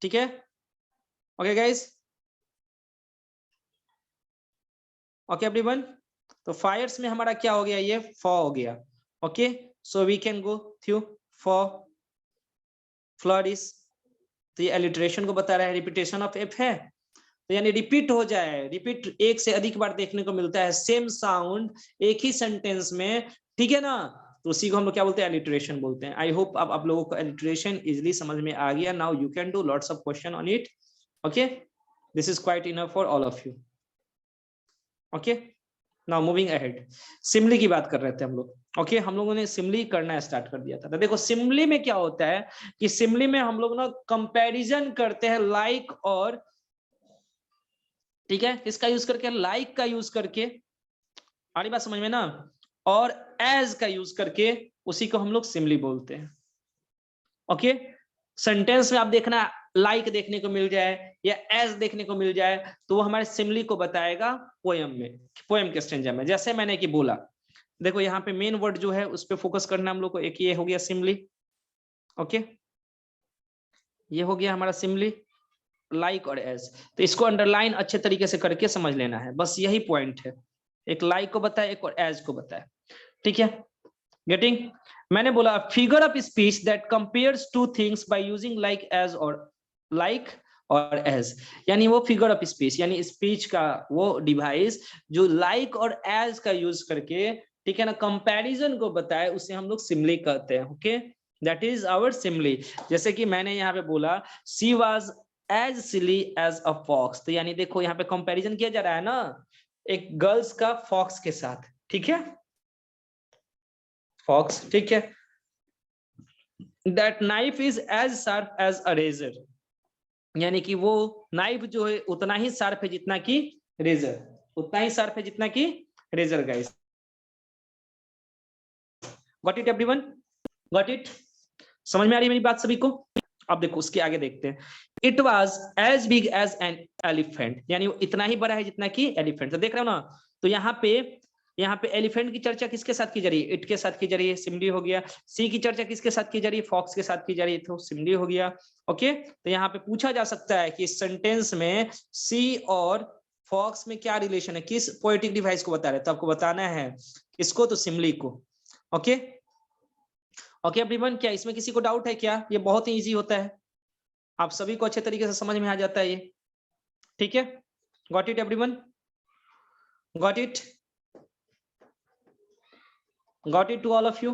ठीक है। ओके गाइस, ओके एवरीवन, तो फायर्स में हमारा क्या हो गया, ये फॉर हो गया। Okay so we can go through for, flourish, तो ये एलिटरेशन को बता रहा है, रिपीटेशन ऑफ एफ है, तो यानी रिपीट हो जाए, रिपीट एक से अधिक बार देखने को मिलता है, सेम साउंड एक ही सेंटेंस में, ठीक है ना, तो उसी को हम लोग क्या बोलते हैं, एलिटरेशन बोलते हैं। आई होप अब आप लोगों को एलिटरेशन इजीली समझ में आ गया। Now you can do lots of question on it. Okay This is quite enough for all of you. Okay, now moving ahead. Simli की बात कर रहे थे हम लोग. ओके, हम लोगों ने सिमली करना स्टार्ट कर दिया था. तो देखो सिमली में क्या होता है कि सिमली में हम लोग ना कंपैरिजन करते हैं लाइक और, ठीक है, किसका यूज करके, लाइक का यूज करके, आ रही बात समझ में ना, और एज का यूज करके, उसी को हम लोग सिमली बोलते हैं. ओके, सेंटेंस में आप देखना लाइक देखने को मिल जाए या एज देखने को मिल जाए तो वो हमारे सिमली को बताएगा पोएम में, पोएम के स्टेंजा में. जैसे मैंने कि बोला, देखो यहाँ पे मेन वर्ड जो है उस पे फोकस करना हम लोग को. एक ये हो गया सिमली. ओके, ये हो गया हमारा सिमली, लाइक और एज. तो इसको अंडरलाइन अच्छे तरीके से करके समझ लेना है, बस यही पॉइंट है. एक लाइक को बताए, एक और एज को बताए. ठीक है, गेटिंग. मैंने बोला figure of speech that compares two things by using like, as और लाइक और एज. यानी वो फिगर ऑफ स्पीच यानी स्पीच का वो डिवाइस जो लाइक और एज का यूज करके, ठीक है ना, कंपैरिजन को बताए, उसे हम लोग सिमली कहते हैं. Okay, that is our simile. जैसे कि मैंने यहाँ पे बोला she was as silly as a fox. तो यानी देखो यहाँ पे कंपैरिजन किया जा रहा है ना एक गर्ल्स का फॉक्स के साथ. ठीक है, फॉक्स. ठीक है, that knife is as sharp as a razor. यानी कि वो नाइफ जो है उतना ही शार्प है जितना कि रेजर, उतना ही शार्प है जितना कि razor. Guys, got it everyone? Got it? समझ में आ रही है मेरी बात सभी को? अब देखो उसके आगे देखते हैं. It was as big as an elephant. यानी वो इतना ही बड़ा है जितना कि एलिफेंट. तो देख रहे हो ना, तो यहाँ पे एलिफेंट की चर्चा किसके साथ की जा रही है? इट के साथ की जा रही है, सिमली हो गया. सी की चर्चा किसके साथ की जा रही है? फॉक्स के साथ की जा रही है, तो सिमली हो गया. ओके, तो यहाँ पे पूछा जा सकता है कि इस सेंटेंस में सी और फॉक्स में क्या रिलेशन है, किस पोएटिक डिवाइस को बता रहे? तो आपको बताना है किसको? तो सिमली को. ओके, ओके एवरीवन, क्या इसमें किसी को डाउट है क्या? ये बहुत ही इजी होता है, आप सभी को अच्छे तरीके से समझ में आ जाता है ये. ठीक है, got it everyone? Got it? Got it to all of you?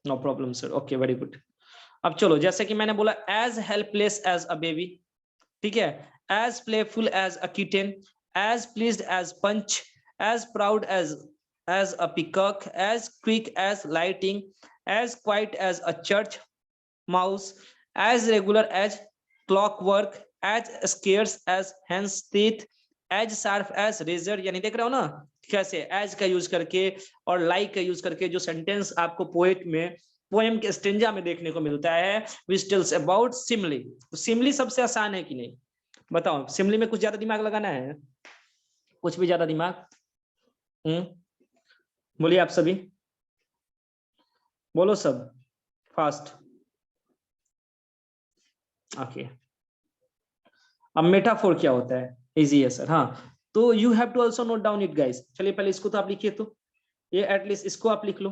No problem sir. Okay, very good. अब चलो, जैसे कि मैंने बोला as helpless as a baby, ठीक है, as playful as a kitten, as pleased as punch, as proud as a peacock, as quick as lightning, as quiet as a church mouse, as regular as clockwork, as scarce as hen's teeth, as sharp as razor. यानी देख रहे हो ना कैसे एज का यूज करके और लाइक का यूज करके जो सेंटेंस आपको पोएट में, पोएम के स्टेंजा में देखने को मिलता है, व्हिच टेल्स अबाउट सिमली. तो सिमली सबसे आसान है कि नहीं? बताओ, सिमली में कुछ ज्यादा दिमाग लगाना है? कुछ भी ज्यादा दिमाग? बोलिए आप सभी, बोलो सब फास्ट. ओके, अब मेटाफोर क्या होता है? इजी है सर. हाँ, तो you have to also note down it guys. चलिए पहले इसको तो आप लिखिए, तो ये एटलीस्ट इसको आप लिख लो.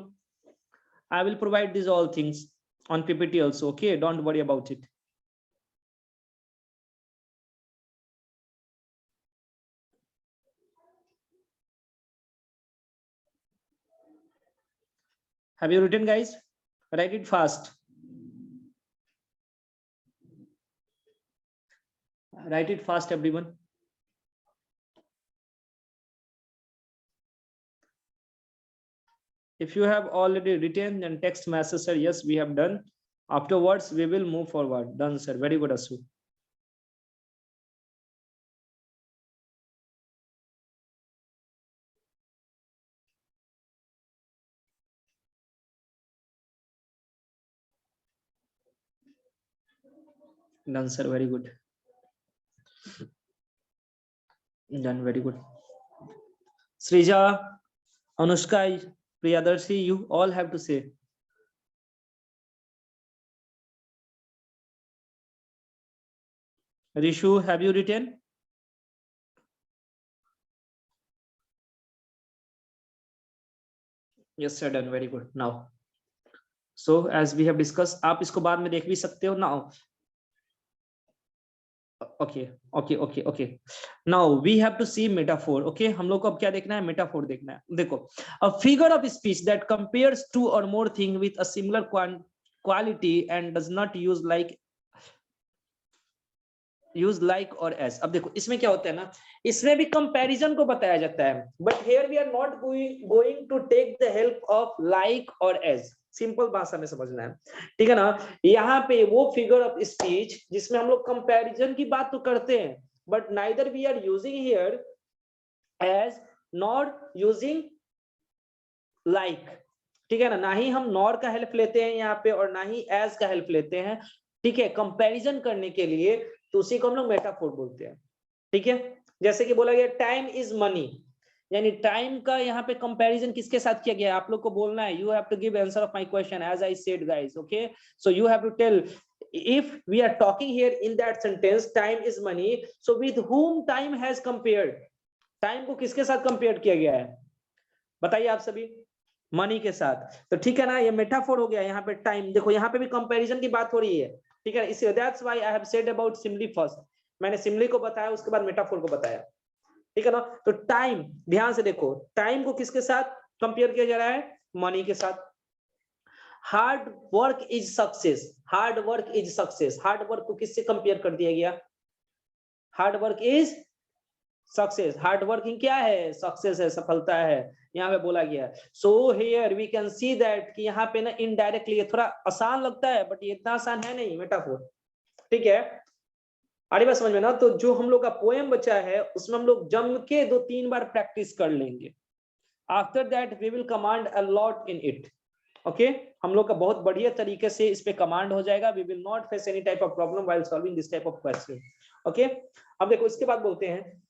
I will provide this all things on PPT also. Okay, don't worry about it. Have you written guys? Write it fast. Write it fast everyone. If you have already written, then text message sir, yes we have done. Afterwards we will move forward. Done sir, very good Asu. Done sir, very good. Done, very good. Srija, Anushka, Priyadarshi, you all have to say. Rishu, have you written? Yes sir, done, very good. Now, so as we have discussed, आप इसको बाद में देख भी सकते हो. Now, okay. Now we have to see metaphor. Okay, हम लोग को अब क्या देखना है? मेटाफोर देखना है. देखो, a figure of speech that compares two or more things with a similar quality and does not use like use like और एज। अब देखो इसमें क्या होता है ना, इसमें भी कंपैरिजन को बताया जाता है, but here we are not going to take the help of like और एज। सिंपल भाषा में समझना है, ठीक है ना। यहाँ पे वो फिगर ऑफ स्पीच जिसमें हम लोग कंपैरिजन की बात तो करते हैं, but neither we are using here as not using like, ठीक है ना ही हम नॉर का हेल्प लेते हैं यहाँ पे और ना ही एज का हेल्प लेते हैं, ठीक है, कंपैरिजन करने के लिए, तो उसी को हम लोग मेटाफोर बोलते हैं, ठीक है। जैसे कि बोला गया टाइम इज मनी, यानी टाइम का यहाँ पे कंपैरिजन किसके साथ किया गया है, आप लोग को बोलना है, you have to give answer of my question as I said guys, okay. So you have to tell if we are talking here in that sentence time is money, so with whom time has compared, time को किसके साथ कंपेयर किया गया है, बताइए आप सभी, मनी के साथ। तो ठीक है ना, ये मेटाफोर हो गया। यहाँ पे टाइम देखो, यहाँ पे भी कंपैरिजन की बात हो रही है, ठीक है। इसलिए that's why I have said about simile first, मैंने सिमली को बताया उसके बाद मेटाफोर को बताया, ठीक है ना। तो टाइम, ध्यान से देखो, टाइम को किसके साथ कंपेयर किया जा रहा है, मनी के साथ। Hard work is success, hard work is success, hard work को किससे कंपेयर कर दिया गया, hard work is success, hard working क्या है, सक्सेस है, सफलता है, यहाँ पे बोला गया है। So here we can see that कि यहाँ पे ना इनडायरेक्टली, ये थोड़ा आसान लगता है बट ये इतना आसान है नहीं मेटाफोर, ठीक है। आड़ी बात समझ में ना। तो जो हम लोग का पोएम बचा है उसमें हम लोग जम के 2-3 बार प्रैक्टिस कर लेंगे, after that we will command a lot in it, okay. हम लोग का बहुत बढ़िया तरीके से इस पे कमांड हो जाएगा, we will not face any type of problem while solving this type of question, okay. अब देखो इसके बाद बोलते हैं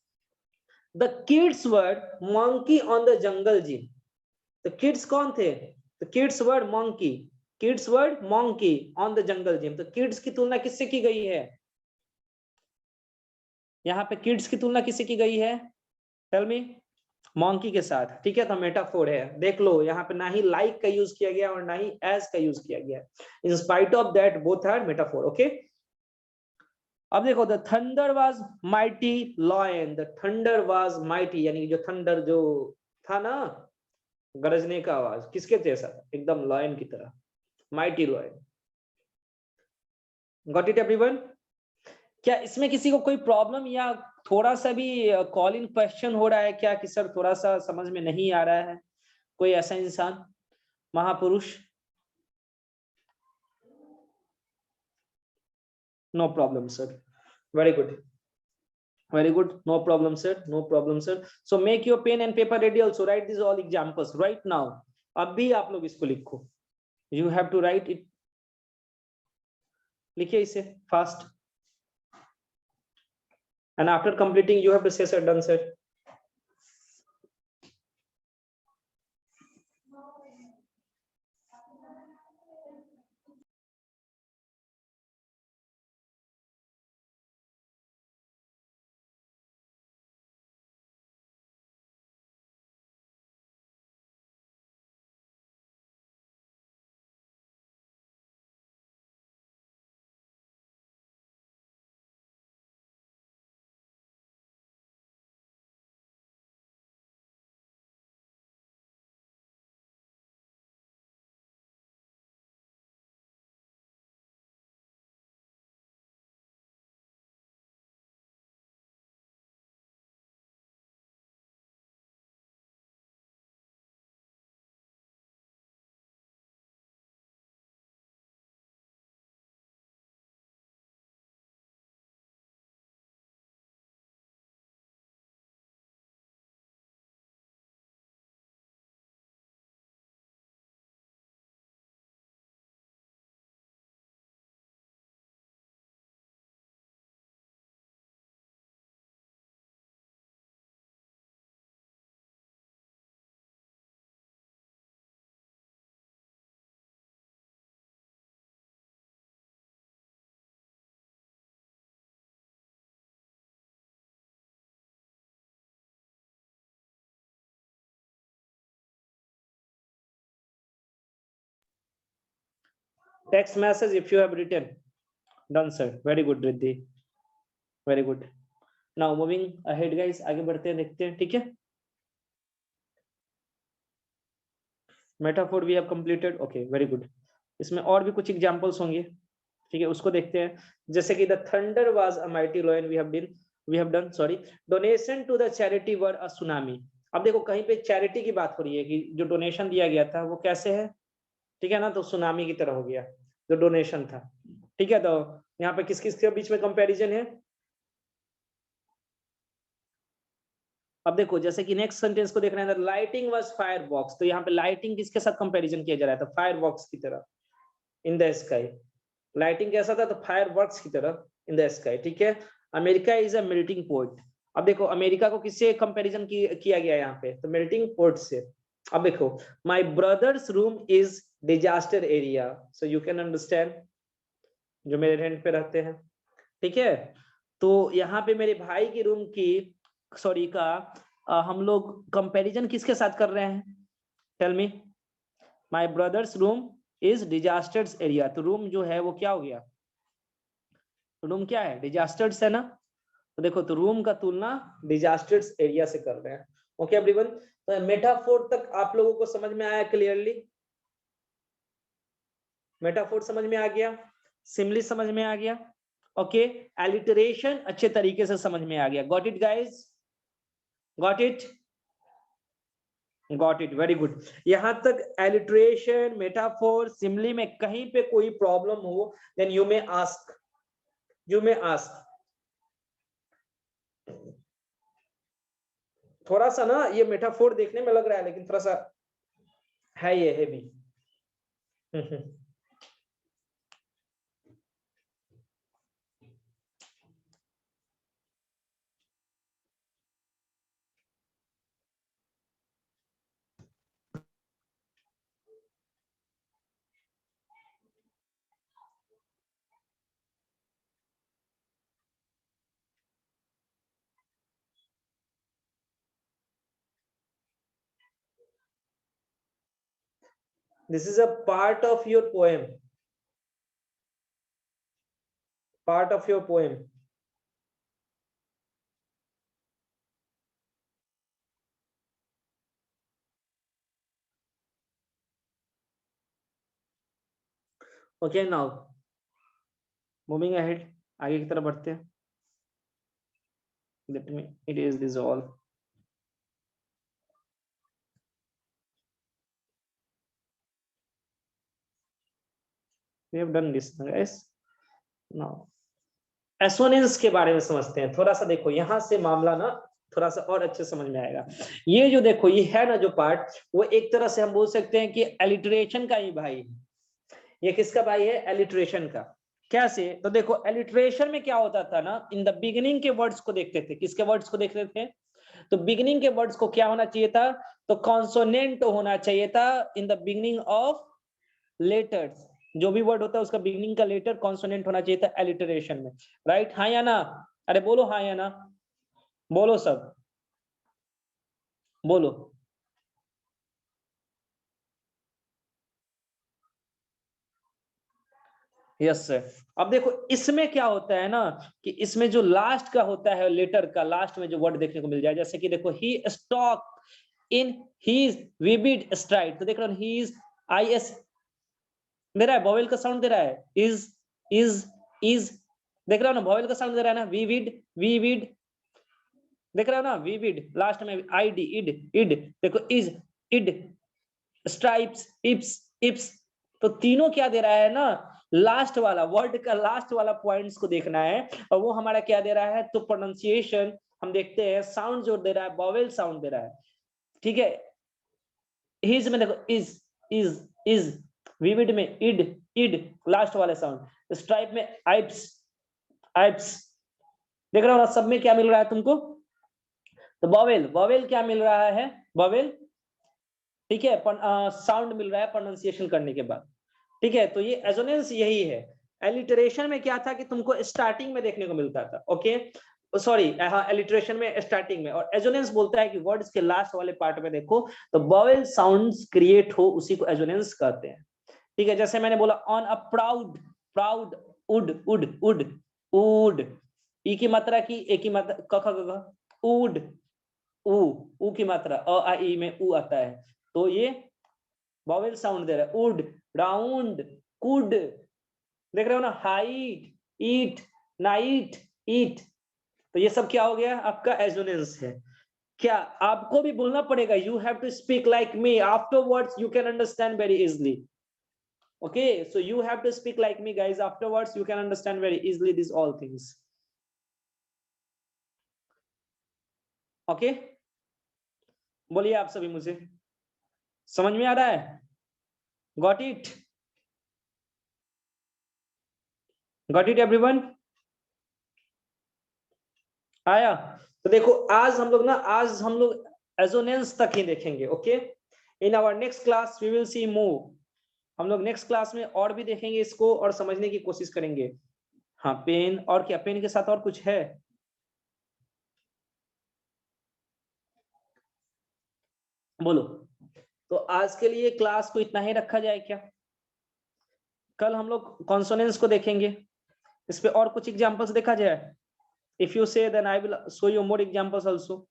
The kids were monkey on the jungle gym. The kids कौन थे? The kids were monkey. Kids were monkey on the jungle gym. तो kids की तुलना किससे की गई है? यहाँ पे kids की तुलना किससे की गई है? Tell me. monkey के साथ, ठीक है। तो मेटाफोर है, देख लो यहाँ पे ना ही like का यूज किया गया और ना ही as का यूज किया गया। In spite of that, both are metaphor, okay? अब देखो the thunder was mighty lion, the thunder was mighty, यानी जो थंडर जो था ना, गरजने का आवाज किसके जैसा था, एकदम लॉयन की तरह, mighty lion. Got it everyone? क्या इसमें किसी को कोई प्रॉब्लम या थोड़ा सा भी कॉल इन क्वेश्चन हो रहा है क्या, कि सर थोड़ा सा समझ में नहीं आ रहा है, कोई ऐसा इंसान, महापुरुष? No problem sir, very good, very good, no problem sir, no problem sir. So make your pen and paper ready, also write these all examples right now. अभी आप लोग इसको लिखो, you have to write it, लिखिए इसे fast, and after completing you have to say sir done sir. Text message if you have written, done sir, very good Riddhi, very good. Now moving ahead guys, आगे बढ़ते हैं, देखते हैं, ठीक है। Metaphor we have completed, okay very good. इसमें और भी कुछ एग्जांपल्स होंगे, ठीक है, उसको देखते हैं। जैसे कि the thunder was a mighty lion, we have done sorry. Donation to the charity were a tsunami. अब देखो कहीं पे चैरिटी की बात हो रही है कि जो डोनेशन दिया गया था वो कैसे है, ठीक है ना, तो सुनामी की तरह हो गया जो डोनेशन था। ठीक है, तो यहाँ पे किस किस के बीच में कंपैरिजन है। अब देखो जैसे कि नेक्स्ट सेंटेंस को देखना है, लाइटिंग वाज फायरवर्क्स, तो यहाँ पे लाइटिंग किसके साथ कंपैरिजन किया जा रहा है, तो फायरवर्क्स की तरह इन द स्काई। लाइटिंग कैसा था, तो फायरवर्क्स की तरह इन द स्काई। ठीक है, America is a melting pot. अब देखो अमेरिका को किससे कंपैरिजन किया गया यहाँ पे, तो मेल्टिंग पॉट से। अब देखो my brother's room is disaster area, so you can understand, जो मेरे रेंट पे रहते हैं। ठीक है, तो यहाँ पे मेरे भाई की रूम की सॉरी का हम लोग कंपैरिजन किसके साथ कर रहे हैं, tell me. My brother's room is disaster's area, तो रूम जो है वो क्या हो गया, रूम क्या है, डिजास्टर्स है ना। तो देखो तो रूम का तुलना डिजास्टर्स एरिया से कर रहे हैं। ओके एवरीवन, तो मेटाफोर तक आप लोगों को समझ में आया क्लियरली, मेटाफोर समझ में आ गया, सिमिली समझ में आ गया, ओके, एलिटरेशन अच्छे तरीके से समझ में आ गया। Got it guys, got it, got it, very good. यहां तक एलिटरेशन, मेटाफोर, सिमिली में कहीं पे कोई प्रॉब्लम हो then you may ask, you may ask. थोड़ा सा ना ये मेटाफोर देखने में लग रहा है लेकिन थोड़ा सा है ये heavy. This is a part of your poem, part of your poem. Okay, now moving ahead, आगे की तरफ बढ़ते हैं। Let me erase this all. We have done this, guys. Now assonance के बारे में समझते हैं थोड़ा सा। देखो यहाँ से मामला ना थोड़ा सा और अच्छे समझ में आएगा। ये जो देखो ये है ना जो पार्ट, वो एक तरह से हम बोल सकते हैं कि एलिटरेशन का ही भाई है। ये किसका भाई है, एलिटरेशन का। कैसे, तो देखो एलिटरेशन में क्या होता था ना, इन द बिगिनिंग के वर्ड्स को देखते थे। किसके वर्ड्स को देखते थे, तो बिगिनिंग के वर्ड्स को क्या होना चाहिए था, तो कॉन्सोनेंट होना चाहिए था इन द बिगिनिंग ऑफ लेटर्स। जो भी वर्ड होता है उसका बिगिनिंग का लेटर कॉन्सोनेंट होना चाहिए था एलिटरेशन में, राइट, हाँ या ना, अरे बोलो हाँ या ना, बोलो सब बोलो। Yes sir. अब देखो इसमें क्या होता है ना कि इसमें जो लास्ट का होता है लेटर का लास्ट में जो वर्ड देखने को मिल जाए, जैसे कि देखो he stalk in his vivid stride, तो देख रहे हो ही इज आई एस दे रहा है, वॉवेल का साउंड दे रहा है, इज देख रहे हो ना, वॉवेल का साउंड दे रहा है ना, विविड देख रहे हो ना, विविड लास्ट में आई डी इड इड, देखो इज इड, स्ट्राइप्स इप्स, तो तीनों क्या दे रहा है ना, लास्ट वाला वर्ड का लास्ट वाला पॉइंट्स को देखना है। और वो हमारा क्या दे रहा है, तो प्रोनाउंसिएशन हम देखते हैं, साउंड जो दे रहा है वॉवेल साउंड दे रहा है। ठीक है, हिज में देखो इज विविड में इड लास्ट वाले साउंड, स्ट्राइप में आइप्स देख रहे हो ना, सब में क्या मिल रहा है तुमको, तो वॉवेल क्या मिल रहा है, वॉवेल, ठीक है, साउंड मिल रहा है प्रोनाउंसिएशन करने के बाद। ठीक है, तो ये एसोनेंस यही है। एलिटरेशन में क्या था कि तुमको स्टार्टिंग में देखने को मिलता था, ओके सॉरी हाँ, एलिटरेशन में स्टार्टिंग में, और एसोनेंस बोलता है कि वर्ड्स के लास्ट वाले पार्ट में देखो तो वॉवेल साउंड्स क्रिएट हो, उसी को एसोनेंस कहते हैं। ठीक है, जैसे मैंने बोला ऑन अ प्राउड उड ई की मात्रा की, ए की मात्रा क उड ऊ की मात्रा अ आ ई में ऊ आता है, तो ये वॉवेल साउंड दे रहा है। उड राउंड कुड देख रहे हो ना, हाइट, ईट, नाइट, ईट, तो ये सब क्या हो गया, आपका एजोनेंस है। क्या आपको भी बोलना पड़ेगा, you have to speak like me, afterwards you can understand very easily. Okay, so you have to speak like me, guys. Afterwards, you can understand very easily these all things. Okay, बोलिए आप सभी मुझे समझ में आ रहा है? Got it? Got it, everyone? आया? तो देखो आज हम लोग एजोनेंस तक ही देखेंगे। Okay, in our next class we will see move. हम लोग नेक्स्ट क्लास में और भी देखेंगे इसको और समझने की कोशिश करेंगे। हाँ, पेन और क्या, पेन के साथ और कुछ है? बोलो। तो आज के लिए क्लास को इतना ही रखा जाए क्या? कल हम लोग कॉन्सोनेंस को देखेंगे, इस पे और कुछ एग्जांपल्स देखा जाए। If you say then I will show you more examples also.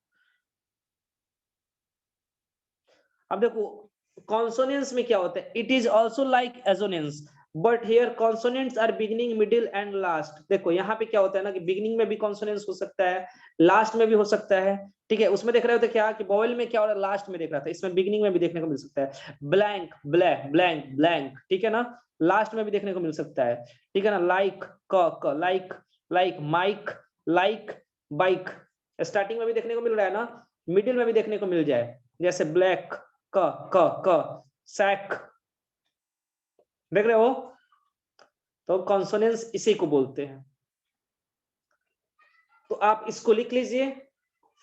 अब देखो कॉन्सोनेंस में क्या होता है, it is also like assonance but here consonants are beginning, middle and last. देखो यहाँ पे क्या होता है ना कि बिगिनिंग में भी कॉन्सोनेंस हो सकता है, लास्ट में भी हो सकता है। ठीक है, उसमें देख रहे होते क्या कि वोवेल में क्या हो रहा है, लास्ट में देख रहा था, इसमें बिगिनिंग में भी देखने को मिल सकता है। ब्लैंक, ब्लैक, ब्लैंक, ब्लैंक, ठीक है ना, लास्ट में भी देखने को मिल सकता है। ठीक है ना, लाइक, क, like, like, mike, like, bike, starting में भी देखने को मिल रहा है ना, मिडिल में भी देखने को मिल जाए, जैसे ब्लैक, क, सैक, देख रहे हो? तो कॉन्सोनेंस इसी को बोलते हैं। तो आप इसको लिख लीजिए।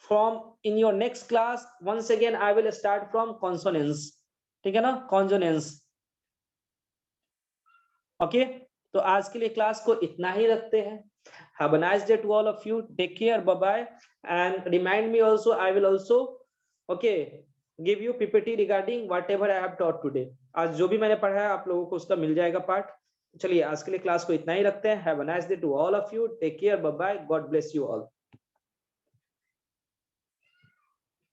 From in your next class once again I will start from consonance. ठीक है ना, कॉन्सोनेंस। ओके, तो आज के लिए क्लास को इतना ही रखते हैं। Have a nice day to all of you, take care, bye bye, and remind me also, I will also okay give you PPT regarding whatever I have taught today. आज जो भी मैंने पढ़ा है आप लोगों को उसका मिल जाएगा पार्ट। चलिए आज के लिए क्लास को इतना ही रखते हैं। Have a nice day to all of you, take care, bye bye, God bless you all.